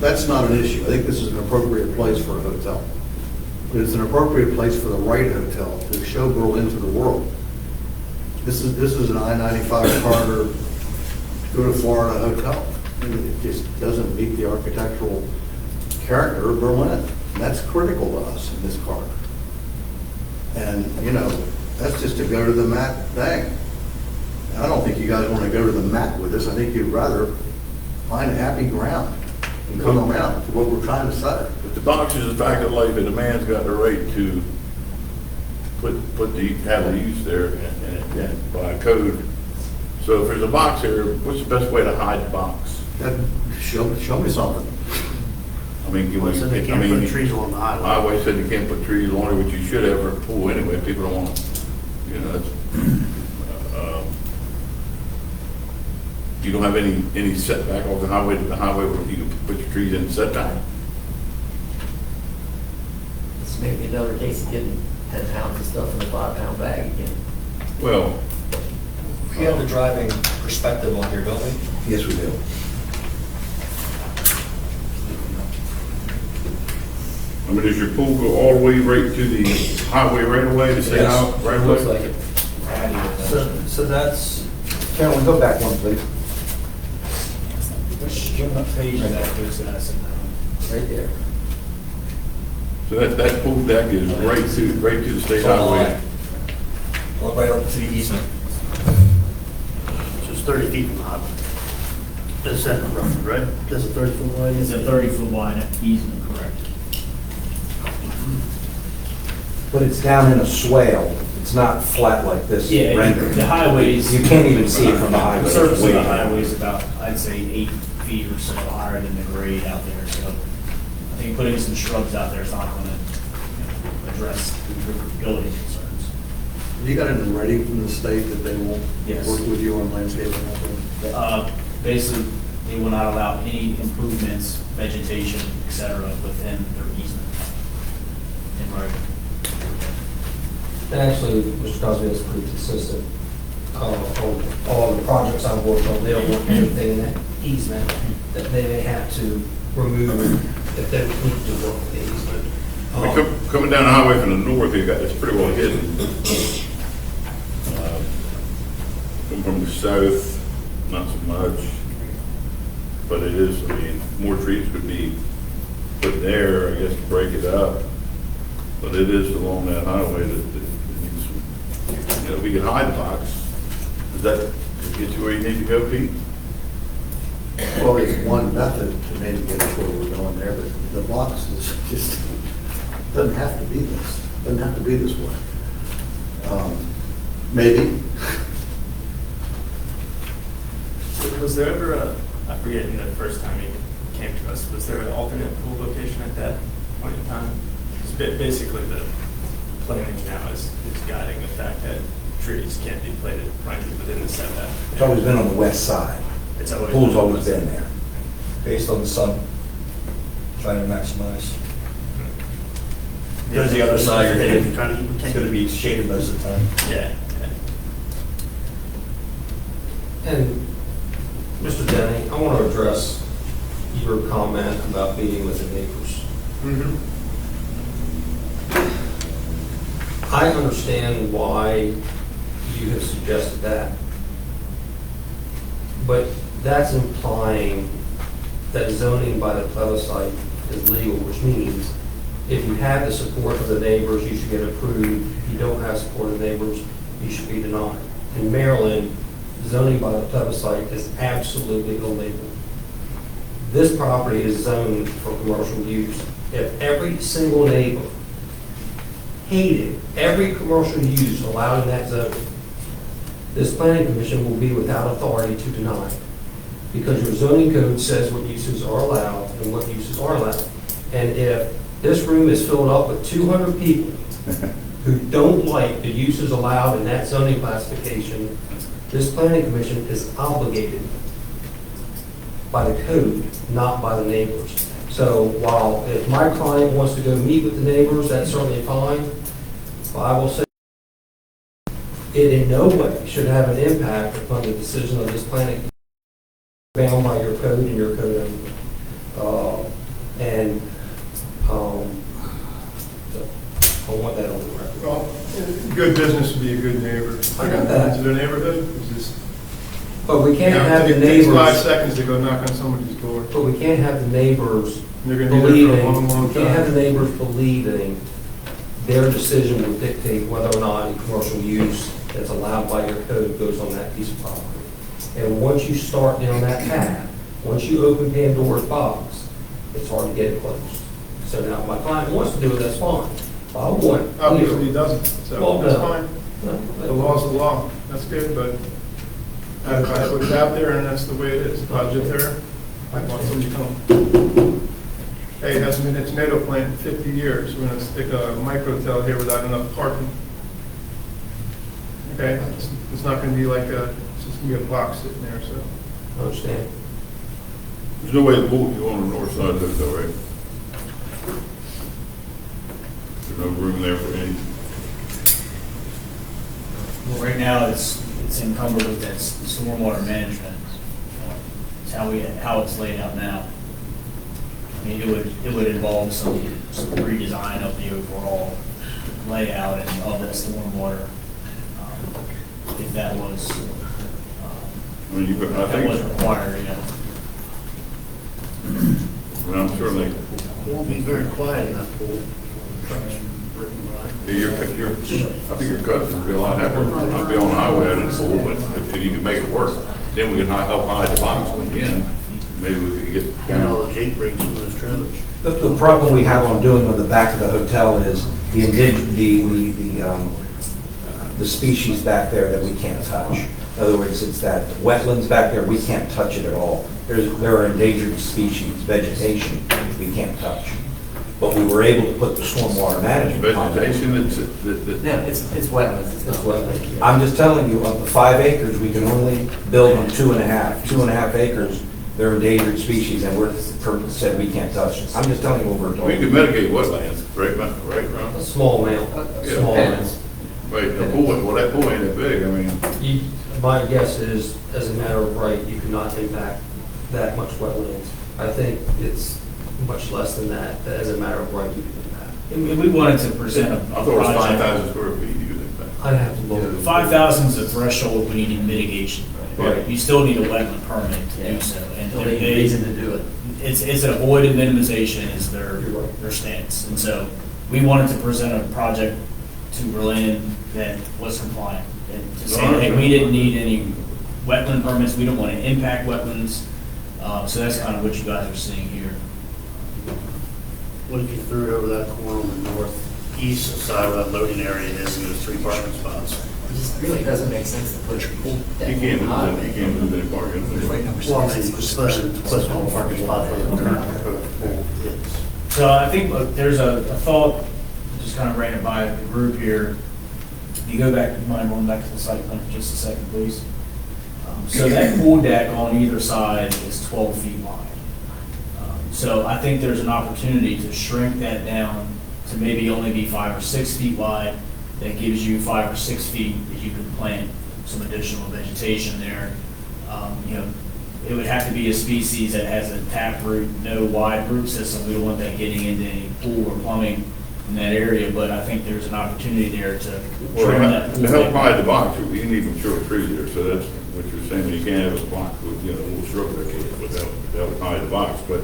S2: that's not an issue. I think this is an appropriate place for a hotel. But it's an appropriate place for the right hotel to show Berlin to the world. This is an I-95 corridor, go to Florida hotel. It just doesn't meet the architectural character of Berlin. And that's critical to us in this corridor. And, you know, that's just to go to the mat thing. And I don't think you guys want to go to the mat with this. I think you'd rather find happy ground and come around to what we're trying to say.
S12: If the box is a fact of life, and the man's got the right to have the use there and by code. So if there's a box here, what's the best way to hide the box?
S2: Show me something.
S12: I mean,
S9: Well, so they can't put trees along the highway.
S12: Highway said you can't put trees along it, which you should have for a pool anyway. People don't want, you know, that's, you don't have any setback off the highway to the highway where you can put your trees in setback.
S3: It's maybe another case of getting 10 pounds of stuff in a 5-pound bag again.
S12: Well,
S8: We have the driving perspective on here, don't we?
S2: Yes, we do.
S12: I mean, does your pool go all the way right to the highway right away, to say out right away?
S3: Looks like it.
S8: So that's,
S5: Carolyn, go back one, please.
S7: What page that goes to?
S3: Right there.
S12: So that pool deck is right to the state
S8: it's on the
S12: highway.
S8: line. Going right up to the easement.
S9: So it's 30 feet from the highway. That's that roughly, right? That's a 30-foot wide.
S7: It's a 30-foot wide easement, correct?
S5: But it's down in a swale. It's not flat like this
S7: Yeah,
S5: rendered.
S7: the highways.
S5: You can't even see it from the highway.
S7: The surface of
S5: Way
S7: the
S5: down.
S7: highway is about, I'd say, 8 feet or so higher than the grade out there, so I think putting some shrubs out there is not going to address the building concerns.
S2: You got it in writing from the state that they will
S7: Yes.
S2: work with you on landscaping?
S7: Basically, they will not allow any improvements, vegetation, et cetera, within their easement. In writing.
S4: And actually, Mr. Cosby is pretty consistent. On all the projects I've worked on, they'll want anything in that easement that they may have to remove if they need to work with the easement.
S12: Coming down the highway from the north, it's pretty well hidden. Coming from the south, not so much. But it is, I mean, more trees could be put there, I guess, to break it up. But it is along that highway that needs, you know, we can hide the box. Does that get you where you need to go, Pete?
S2: Well, it's one method to maybe get us where we're going there, but the box is just, doesn't have to be this, doesn't have to be this way. Maybe.
S11: Was there ever I forget, the first time he came to us, was there an alternate pool location at that point in time? 'Cause basically, the planning now is guiding the fact that trees can't be planted within the setback.
S5: It's always been on the west side.
S11: It's always.
S5: Pool's always been there.
S8: Based on the sun, trying to maximize. There's the other side, it's going to be shaded most of the time.
S11: Yeah.
S4: And Mr. Denny, I want to address your comment about meeting with the neighbors. I understand why you have suggested that, but that's implying that zoning by the plebiscite is legal, which means if you have the support of the neighbors, you should get approved. If you don't have support of the neighbors, you should be denied. In Maryland, zoning by the plebiscite is absolutely illegal. This property is zoned for commercial use. If every single neighbor hated every commercial use allowed in that zone, this planning commission will be without authority to deny it. Because your zoning code says what uses are allowed and what uses aren't allowed. And if this room is filled up with 200 people who don't like the uses allowed in that zoning classification, this planning commission is obligated by the code, not by the neighbors. So while if my client wants to go meet with the neighbors, that's certainly fine. But I will say it in no way should have an impact upon the decision of this planning commission, bound by your code and your code only. I want that on the record.
S13: Well, good business would be a good neighbor.
S4: I got that.
S13: Into their neighborhood, is this,
S4: But we can't
S13: you know,
S4: have the
S13: it takes 5
S4: neighbors,
S13: seconds to go knock on somebody's door.
S4: but we can't have the neighbors
S13: They're gonna do that for a
S4: believing,
S13: long, long
S4: we can't have
S13: time.
S4: the neighbors believing their decision will dictate whether or not a commercial use that's allowed by your code goes on that piece of property. And once you start down that path, once you open Pandora's box, it's hard to get it closed. So now if my client wants to do it, that's fine. But I want
S13: Obviously, he
S4: clear.
S13: doesn't, so
S4: Well,
S13: that's
S4: no.
S13: fine.
S4: No,
S13: The law's the law, that's good, but that's what's out there, and that's the way it is. Budget there, I want somebody to come. Hey, it hasn't been a tomato plant in 50 years, we're gonna stick a microtel here without enough parking. Okay, it's not gonna be like it's just gonna be a box sitting there, so.
S4: I understand.
S12: There's no way the pool can go on the north side of it though, right? There's no room there for any.
S7: Well, right now, it's encumbered with that stormwater management. It's how it's laid out now. I mean, it would involve some redesign of the overall layout and of that stormwater, if that was,
S12: I mean,
S7: if that was required,
S12: Well, I'm sure they,
S9: It won't be very quiet in that pool.
S12: I think your customers would be a lot happier, I'd be on the highway out in the pool, but if you can make it work, then we can help hide the box again. Maybe we could get.
S9: And all the Jake brings in those trailers.
S5: The problem we have on doing on the back of the hotel is the species back there that we can't touch. In other words, it's that wetlands back there, we can't touch it at all. There are endangered species, vegetation, we can't touch. But we were able to put the stormwater management.
S12: Vegetation,
S3: No, it's wetlands.
S4: That's what I think.
S5: I'm just telling you, of the 5 acres, we can only build on 2.5. 2.5 acres, they're endangered species, and we're said we can't touch it. I'm just telling you what we're
S12: we
S5: doing.
S12: could mitigate wetlands, right, Ron?
S4: A small amount,
S12: Yeah.
S4: small amount.
S12: Right, the pool, well, that pool ain't that big, I mean,
S4: My guess is, as a matter of right, you cannot impact that much wetlands. I think it's much less than that as a matter of right you can impact.
S7: And we wanted to present a
S12: I thought it was
S7: project.
S12: 5,000 square feet you could impact.
S4: I'd have to look.
S7: 5,000 is the threshold we need in mitigation.
S4: Right.
S7: You still need a wetland permit to do so. And
S3: Don't need a reason to do it.
S7: it's an avoided minimization is their
S4: You're right.
S7: their stance. And so we wanted to present a project to Berlin that was compliant. And to say, hey, we didn't need any wetland permits, we don't want to impact wetlands. So that's kind of what you guys are seeing here.
S9: What if you threw it over that corner on the northeast side where that loading area is, and there's 3 parking spots?
S3: It just really doesn't make sense to put.
S12: You can't move it, you can't move any parking.
S9: Well, I mean, just put small parking spots where the current pool is.
S7: So I think there's a thought, just kind of ran it by the group here. You go back, you mind going back to the site plan for just a second, please? So that pool deck on either side is 12 feet wide. So I think there's an opportunity to shrink that down to maybe only be 5 or 6 feet wide. That gives you 5 or 6 feet that you can plant some additional vegetation there. You know, it would have to be a species that has a tap root, no wide root system. We don't want that getting into any pool or plumbing in that area, but I think there's an opportunity there to trim that pool
S12: To help
S7: deck.
S12: hide the box, you need mature trees there, so that's what you're saying, you can't have a box with, you know, a little shrub there, that would hide the box, but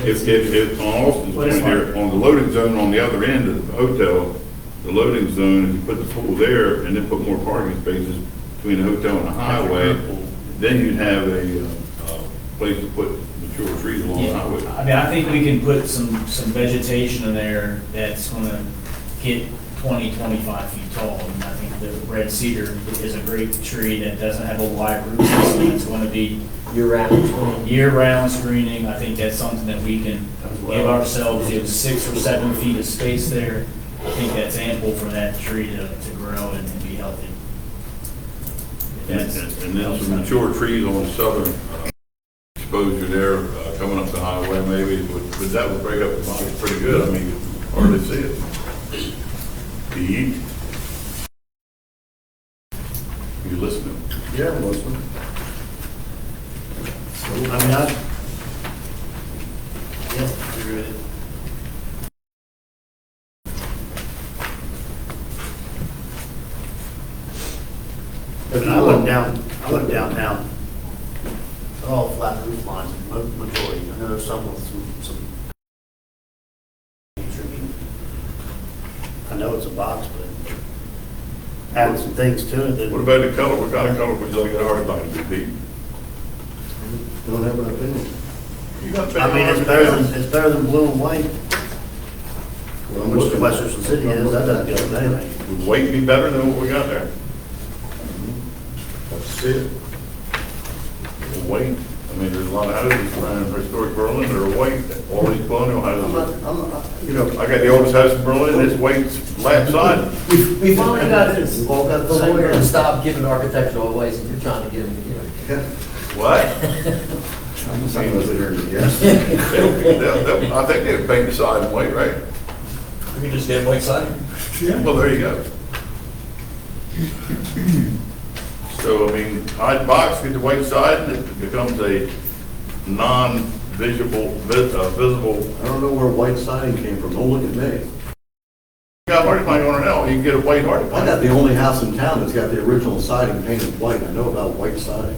S12: if on Austin's
S7: What is
S12: point here, on the loading zone on the other end of the hotel, the loading zone, if you put the pool there and then put more parking spaces between the hotel and the highway, then you'd have a place to put mature trees along the
S7: Yeah,
S12: highway.
S7: I mean, I think we can put some vegetation in there that's gonna get 20, 25 feet tall. And I think the red cedar is a great tree that doesn't have a wide root system. It's gonna be
S3: Year-round.
S7: year-round screening. I think that's something that we can give ourselves, 6 or 7 feet of space there. I think that's ample for that tree to grow and be healthy.
S12: And then some mature trees on the southern exposure there, coming up the highway maybe, but that would break up the box pretty good. I mean, you can hardly see it. Pete? You listening?
S2: Yeah, I'm listening.
S9: I mean, yeah, I agree with it. I mean, I look downtown, they're all flat roof lines, majority. I know there's some with some. I know it's a box, but adding some things to it that.
S12: What about the color? What kind of color would you like the hard line to be?
S2: Don't have an opinion.
S12: You got
S9: I mean, it's better than blue and white,
S2: Well, I'm
S9: which the
S2: looking-
S9: Western City is, that doesn't get us anything.
S12: Would white be better than what we got there?
S2: Let's see it.
S12: White, I mean, there's a lot of houses around historic Berlin that are white, all these colonial
S2: I'm not,
S12: houses.
S2: I'm not, you know,
S12: I got the oldest house in Berlin, it's white slab side.
S3: We finally got this.
S2: We've all got the
S3: The
S2: same
S3: lawyer to
S2: here.
S3: stop giving architectural advice, and you're trying to give him,
S12: What?
S2: I'm just saying, was it here to guess?
S12: I think they'd paint the side white, right?
S8: We can just get white siding.
S12: Well, there you go. So, I mean, hide box, get the white side, and it becomes a non-visible, visible.
S2: I don't know where white siding came from, don't look at me.
S12: You got hardy plank on it now, you can get a white hardy
S2: I
S12: plank.
S2: got the only house in town that's got the original siding painted white, I know about white siding.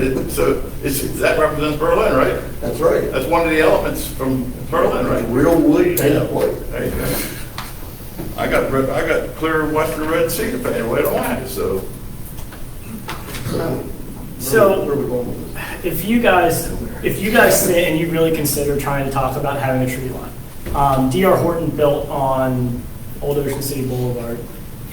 S12: That represents Berlin, right?
S2: That's right.
S12: That's one of the elements from Berlin, right?
S2: Real wood painted white.
S12: There you go. I got clear western red cedar painted white on mine, so.
S1: So-
S2: Where are we going with this?
S1: If you guys sit and you really consider trying to talk about having a tree line, D.R. Horton built on Old Ocean City Boulevard,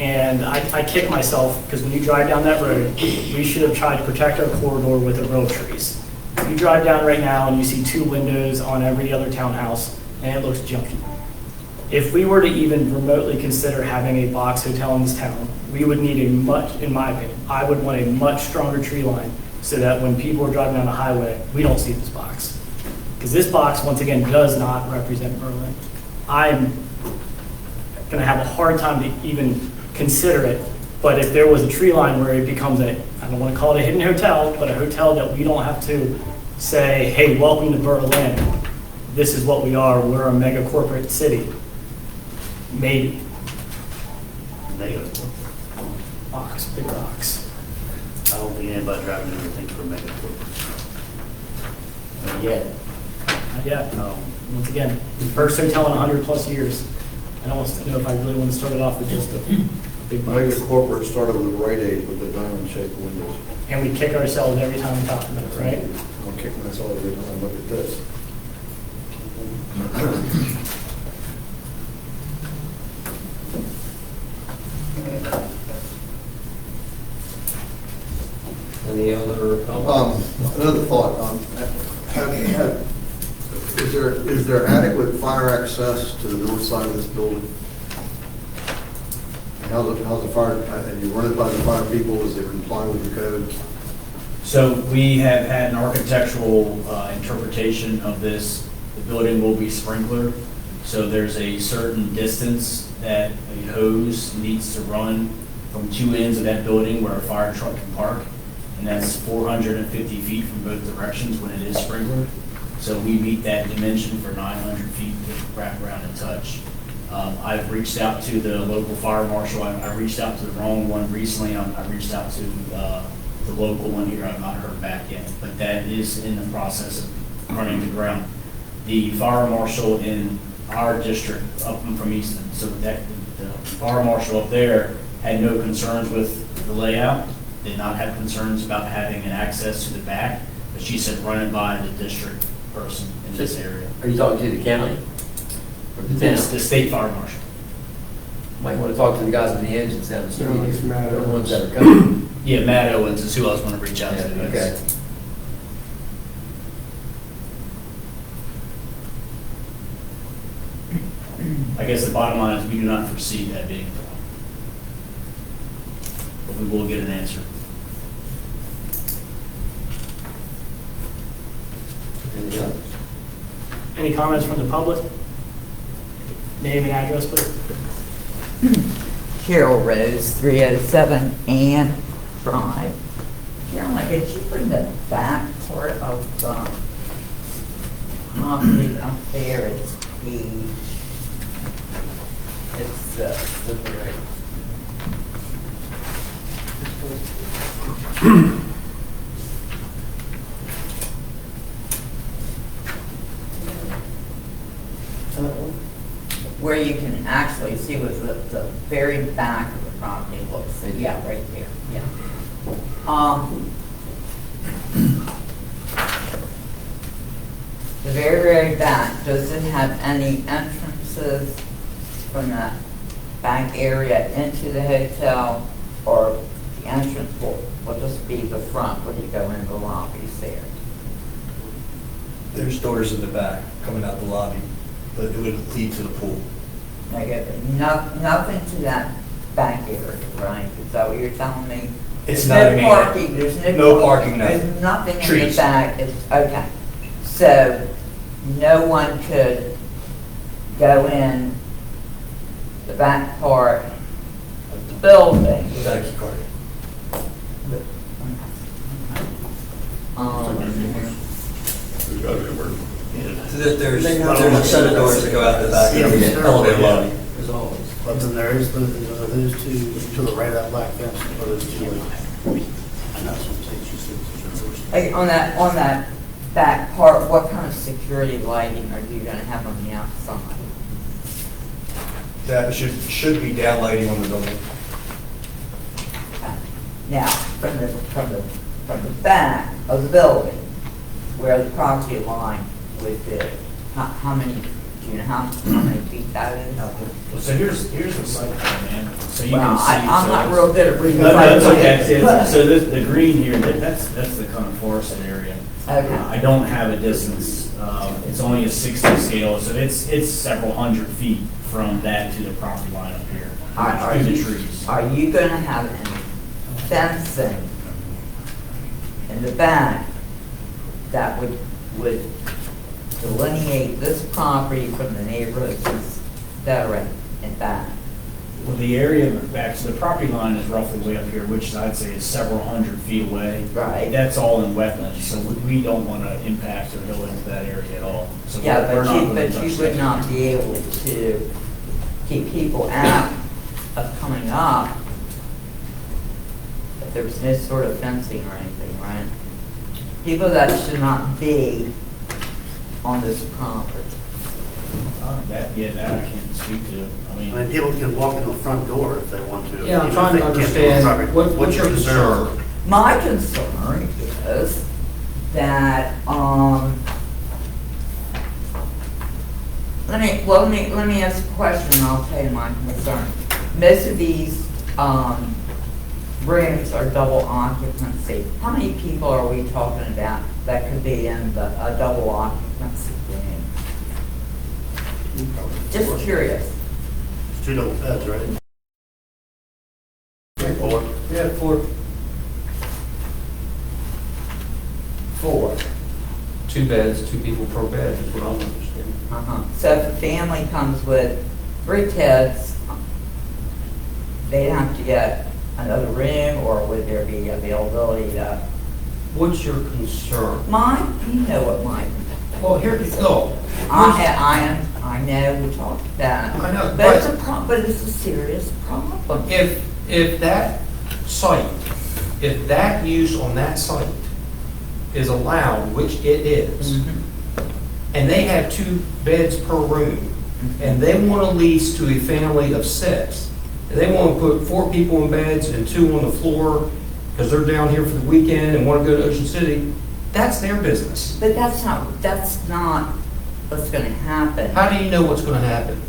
S1: and I kick myself because when you drive down that road, we should have tried to protect our corridor with a row of trees. You drive down right now and you see 2 windows on every other townhouse, and it looks junky. If we were to even remotely consider having a box hotel in this town, we would need in my opinion, I would want a much stronger tree line so that when people are driving down the highway, we don't see this box. Because this box, once again, does not represent Berlin. going to have a hard time to even consider it. But if there was a tree line where it becomes a, I don't want to call it a hidden hotel, but a hotel that we don't have to say, hey, welcome to Berlin. This is what we are. We're a mega corporate city. Maybe.
S9: Negative.
S1: Box, big box.
S9: I don't think anybody driving in thinks we're mega corporate.
S3: Yeah.
S1: Not yet. Once again, first hotel in 100+ years. I don't know if I really want to start it off with just a big
S2: Mega
S1: box.
S2: corporate started with the Rite Aid with the diamond-shaped windows.
S1: And we kick ourselves every time we talk about it, right?
S2: I'm kicking myself every time I look at this.
S4: Any other comments?
S2: Another thought, is there adequate fire access to the north side of this building? How's the fire, and you run it by the fire people, is it complying with the code?
S7: So we have had an architectural interpretation of this. The building will be sprinklered, so there's a certain distance that a hose needs to run from two ends of that building where a fire truck can park, and that's 450 feet from both directions when it is sprinklered. So we meet that dimension for 900 feet to wrap around and touch. I've reached out to the local fire marshal. I reached out to the wrong one recently. I reached out to the local one here. I've not heard back yet, but that is in the process of running to ground. The fire marshal in our district up from Easton, so that the fire marshal up there had no concerns with the layout, did not have concerns about having an access to the back, but she said run it by the district person in this area.
S3: Are you talking to the county? Or the town?
S7: The state fire marshal.
S3: Might want to talk to the guys with the engines down the street.
S10: No, it's Matt
S3: They're the ones
S10: Owens.
S3: that are coming.
S7: Yeah, Matt Owens is who I was going to reach out to.
S3: Yeah,
S7: Yes.
S3: okay.
S7: I guess the bottom line is we do not foresee that being a problem. But we will get an answer.
S3: Anything else?
S1: Any comments from the public? Name and address, please.
S14: Carol Rose, 307 Ann Drive. Carolyn, could you bring the back part of the property up there? It's the, it's the right. Where you can actually see what the very back of the property looks. So, yeah, right there, yeah. The very, very back, does it have any entrances from that back area into the hotel, or the entrance will just be the front when you go in the lobbies there?
S8: There's doors in the back coming out the lobby, but it would lead to the pool.
S14: Like, nothing to that back area, right? Is that what you're telling me?
S8: It's
S14: There's
S8: not a
S14: no
S8: main-
S14: parking, there's
S8: no parking, no.
S14: There's nothing in the
S8: Trees.
S14: back, it's, okay. So, no one could go in the back part of the building.
S8: Without a key card.
S12: There's got to be a word.
S8: There's a set of doors that go out the back of the elevator lobby.
S3: There's always.
S9: But then there is, are those two to the right of that black fence, or those two like, and that's what I'm saying, she said.
S14: Like, on that back part, what kind of security lighting are you gonna have on the outside?
S8: That should be down lighting on the building.
S14: Now, from the back of the building, where the property line would be, how many, do you know how many feet that is?
S7: So here's the site plan, man. So you
S14: Well,
S7: can see.
S14: I'm
S7: so
S14: not
S7: it's-
S14: real good at reading.
S7: No, that's
S14: site
S7: okay.
S14: plans,
S7: So the green here, that's the kind of forested area.
S14: Okay.
S7: I don't have a distance. It's only a 60 scale, so it's several hundred feet from that to the property line up here.
S14: Are
S7: Through the
S14: you-
S7: trees.
S14: Are you gonna have any fencing in the back that would delineate this property from the neighborhoods that are in back.
S7: Well, the area back, so the property line is roughly way up here, which I'd say is several hundred feet away.
S14: Right.
S7: That's all in wetlands, so we don't want to impact or go into that area at all. So
S14: Yeah,
S7: we're not
S14: but
S7: gonna
S14: you
S7: touch
S14: would
S7: that.
S14: not be able to keep people out of coming up if there was no sort of fencing or anything, right? People that should not be on this property.
S7: That I can't speak to. I
S9: I mean,
S7: mean,
S9: people can walk in the front door if they want to.
S4: Yeah, I'm
S9: even if
S4: trying
S9: they
S4: to
S9: can't be on the property.
S4: understand, what's your concern?
S14: My concern is that, let me ask a question and I'll tell you my concern. Most of these, rooms are double occupancy. How many people are we talking about that could be in a double occupancy room? Just curious.
S9: It's 2 double beds, right? 4.
S4: Yeah, for
S14: 4.
S4: 2 beds, 2 people per bed is what I'm understanding.
S14: So if a family comes with 3 kids, they'd have to get another room, or would there be availability to?
S4: What's your concern?
S14: You know what mine.
S4: Well, here you go.
S14: I know, we talked about it.
S4: I know,
S14: But it's
S4: but-
S14: but it's a serious problem.
S4: If that site, if that use on that site is allowed, which it is, and they have 2 beds per room, and they want to lease to a family of 6, and they want to put 4 people in beds and 2 on the floor because they're down here for the weekend and want to go to Ocean City, that's their business.
S14: But that's not what's gonna happen.
S4: How do you know what's going to happen?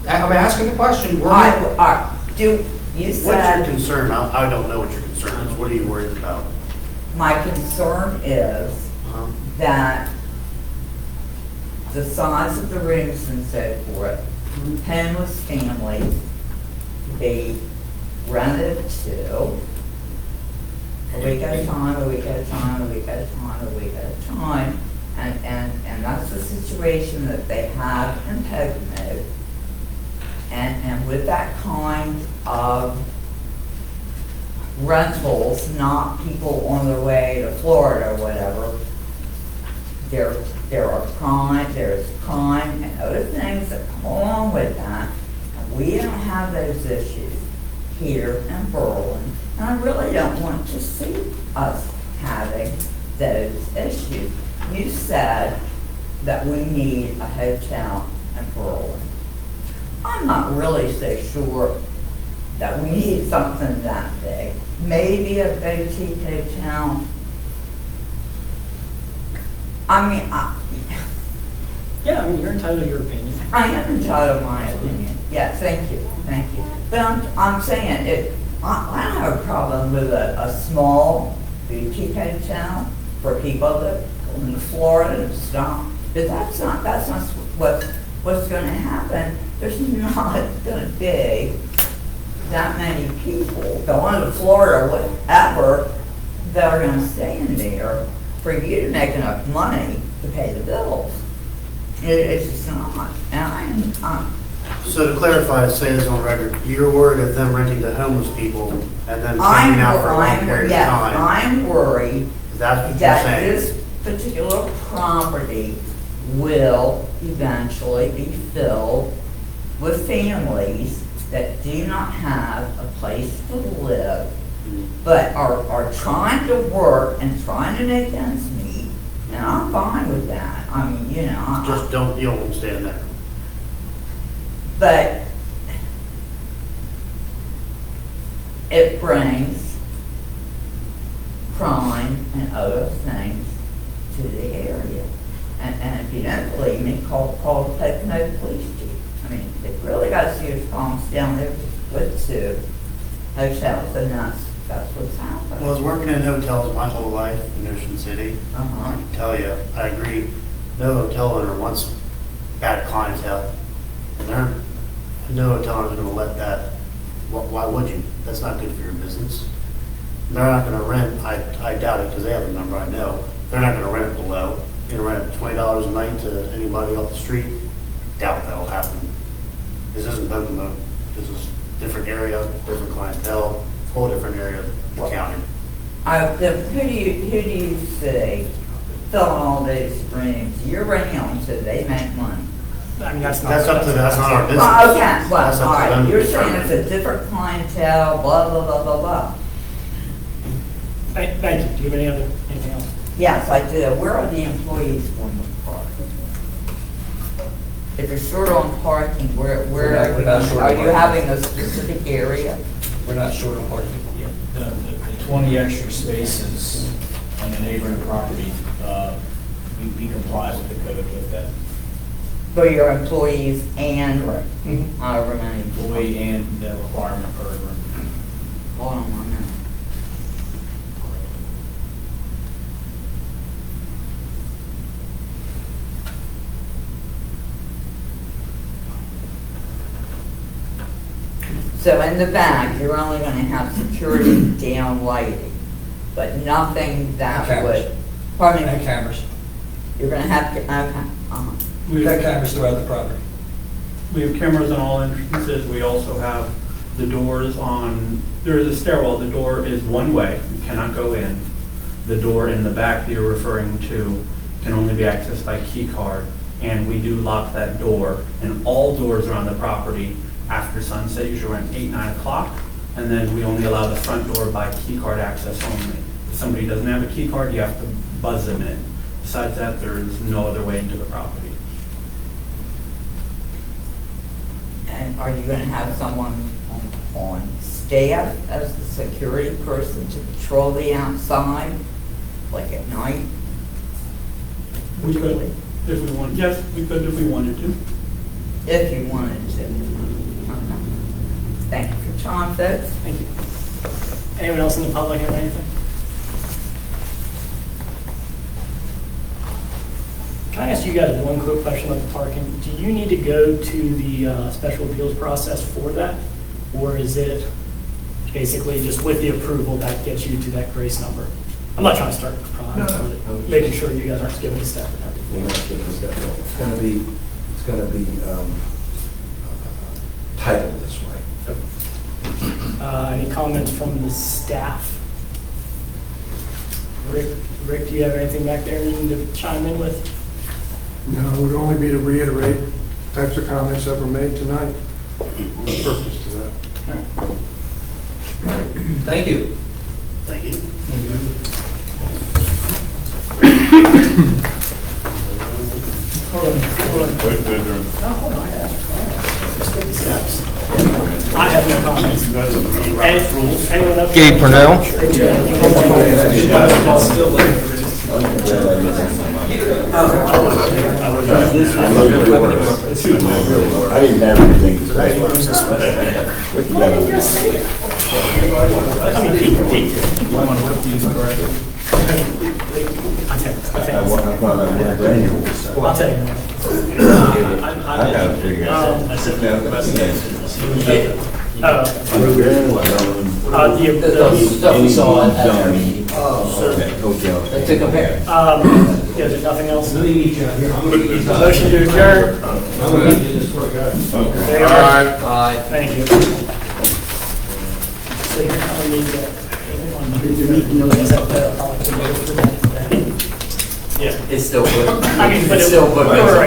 S4: I'm asking the question.
S14: You
S9: What's your
S14: said,
S9: concern? I don't know what your concern is. What are you worried about?
S14: my concern is that the size of the rooms and so forth, homeless families be rented to a week at a time, a week at a time, a week at a time, a week at a time. And that's the situation that they have in Pocono. And with that kind of rentals, not people on their way to Florida or whatever, there's crime and other things that come along with that. We don't have those issues here in Berlin, and I really don't want to see us having those issues. You said that we need a hotel in Berlin. I'm not really so sure that we need something that big. Maybe a boutique hotel. I mean,
S1: Yeah, I mean, you're entitled to your opinion.
S14: I am entitled to my opinion. Yeah, thank you. But I'm saying, I don't have a problem with a small boutique hotel for people that go into Florida and stuff. But that's not what's gonna happen. There's not gonna be that many people going to Florida, whatever, that are gonna stay in there for you to make enough money to pay the bills. It's just not. And
S9: So to clarify, say this on record, you're worried of them renting to homeless people and then camping out for a long period of time.
S14: I'm worried
S9: That's what you're
S14: that
S9: saying.
S14: this particular property will eventually be filled with families that do not have a place to live, but are trying to work and trying to make ends meet, and I'm fine with that. I mean, you know.
S9: Just don't, you don't stand there.
S14: But it brings crime and other things to the area. And if you don't believe me, call the Pocono Police Chief. I mean, they've really got serious problems down there with 2 hotels, and that's what's happening.
S9: Well, I was working in hotels my whole life in Ocean City. I can tell you, I agree, no hotel owner wants bad clientele. And no hotel owner is going to let that, why would you? That's not good for your business. They're not going to rent, I doubt it, because they have a number, I know. They're not going to rent it below. You're going to rent $20 a night to anybody off the street? Doubt that'll happen. This isn't Pocono. This is different area, different clientele, whole different area of the county.
S14: Who do you see filling all these rooms year round so they make money?
S1: I mean, that's not.
S9: That's up to, that's not our business.
S14: Well, okay,
S9: That's
S14: well,
S9: up to
S14: all
S9: them
S14: right,
S9: to
S14: you're saying
S9: determine.
S14: it's a different clientele, blah, blah, blah, blah, blah.
S1: Thank you. Do you have anything else?
S14: Yes, I do. Where are the employees going to park? If you're short on parking, where
S8: We're not short on
S14: are you
S8: parking.
S14: having a specific area?
S8: We're not short on parking.
S7: The 20 extra spaces on the neighboring property, we comply with the code with that.
S14: For your employees and
S8: Mhm.
S14: remaining?
S7: Employee and the requirement per room.
S14: Hold on 1 minute. So in the back, you're only gonna have security down lighting, but nothing that
S8: Cameras.
S14: would, pardon
S8: And
S14: me,
S8: cameras.
S14: you're gonna have, okay, uh-huh.
S8: We've got cameras throughout the property.
S6: We have cameras on all entrances. We also have the doors on, there is a stairwell. The door is one way. You cannot go in. The door in the back that you're referring to can only be accessed by key card. And we do lock that door. And all doors around the property after sunset, usually around 8, 9 o'clock. And then we only allow the front door by key card access only. If somebody doesn't have a key card, you have to buzz them in. Besides that, there is no other way into the property.
S14: And are you gonna have someone on staff as the security person to patrol the outside, like at night?
S6: We could, if we want, yes, we could if we wanted to.
S14: If you wanted to. Okay. Thank you for your time, folks.
S1: Thank you. Anyone else in the public have anything? Can I ask you guys one quick question about the parking? Do you need to go to the special appeals process for that? Or is it basically just with the approval that gets you to that grace number? I'm not trying to start a problem, but making sure you guys aren't skipping a step.
S5: It's gonna be titled this way.
S1: Any comments from the staff? Rick, do you have anything back there you need to chime in with?
S15: No, it would only be to reiterate types of comments that were made tonight. The purpose to that.
S8: Thank you.
S9: Thank you.
S1: Hold on.
S12: Wait, wait, there.
S1: No, hold on. Let's skip the steps. I have no comments. Anyone else?
S16: Gabe Purnell.
S2: I didn't have anything to say.
S1: I'll tell you.
S2: I gotta figure out.
S14: The stuff we saw at our meeting. To compare.
S1: Yeah, there's nothing else? Motion to adjourn. They are.
S8: Aye.
S1: Thank you. So you're telling me that.
S11: Yeah.
S3: It's still good.
S1: I mean, but
S3: It's
S1: it-
S3: still good.
S1: right.